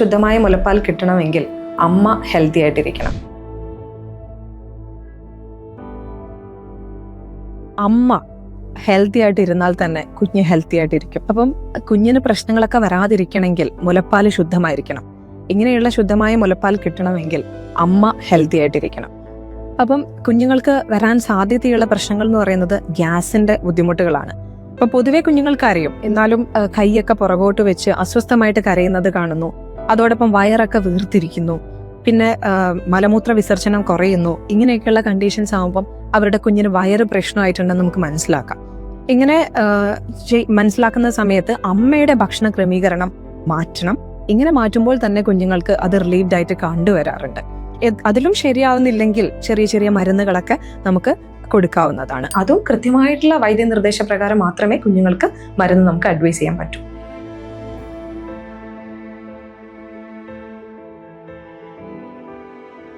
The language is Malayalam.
ശുദ്ധമായ മുലപ്പാൽ കിട്ടണമെങ്കിൽ അമ്മ ഹെൽത്തി ആയിട്ടിരിക്കണം. അമ്മ ഹെൽത്തി ആയിട്ട് ഇരുന്നാൽ തന്നെ കുഞ്ഞ് ഹെൽത്തി ആയിട്ടിരിക്കും. അപ്പം കുഞ്ഞിന് പ്രശ്നങ്ങളൊക്കെ വരാതിരിക്കണമെങ്കിൽ മുലപ്പാൽ ശുദ്ധമായിരിക്കണം. ഇങ്ങനെയുള്ള ശുദ്ധമായ മുലപ്പാൽ കിട്ടണമെങ്കിൽ അമ്മ ഹെൽത്തി ആയിട്ടിരിക്കണം. അപ്പം കുഞ്ഞുങ്ങൾക്ക് വരാൻ സാധ്യതയുള്ള പ്രശ്നങ്ങൾ എന്ന് പറയുന്നത് ഗ്യാസിന്റെ ബുദ്ധിമുട്ടുകളാണ്. അപ്പൊ പൊതുവെ കുഞ്ഞുങ്ങൾക്ക് അറിയും, എന്നാലും കൈയൊക്കെ പുറകോട്ട് വെച്ച് അസ്വസ്ഥമായിട്ട് കരയുന്നത് കാണുന്നു. അതോടൊപ്പം വയറൊക്കെ വീർത്തിരിക്കുന്നു, പിന്നെ മലമൂത്ര വിസർജനം കുറയുന്നു. ഇങ്ങനെയൊക്കെയുള്ള കണ്ടീഷൻസ് ആകുമ്പം അവരുടെ കുഞ്ഞിന് വയറ് പ്രശ്നമായിട്ടുണ്ടെന്ന് നമുക്ക് മനസ്സിലാക്കാം. ഇങ്ങനെ മനസ്സിലാക്കുന്ന സമയത്ത് അമ്മയുടെ ഭക്ഷണ ക്രമീകരണം മാറ്റണം. ഇങ്ങനെ മാറ്റുമ്പോൾ തന്നെ കുഞ്ഞുങ്ങൾക്ക് അത് റിലീവ്ഡ് ആയിട്ട് കണ്ടുവരാറുണ്ട്. അതിലും ശരിയാവുന്നില്ലെങ്കിൽ ചെറിയ ചെറിയ മരുന്നുകളൊക്കെ നമുക്ക് കൊടുക്കാവുന്നതാണ്. അതും കൃത്യമായിട്ടുള്ള വൈദ്യനിർദ്ദേശപ്രകാരം മാത്രമേ കുഞ്ഞുങ്ങൾക്ക് മരുന്ന് നമുക്ക് അഡ്വൈസ് ചെയ്യാൻ പറ്റൂ.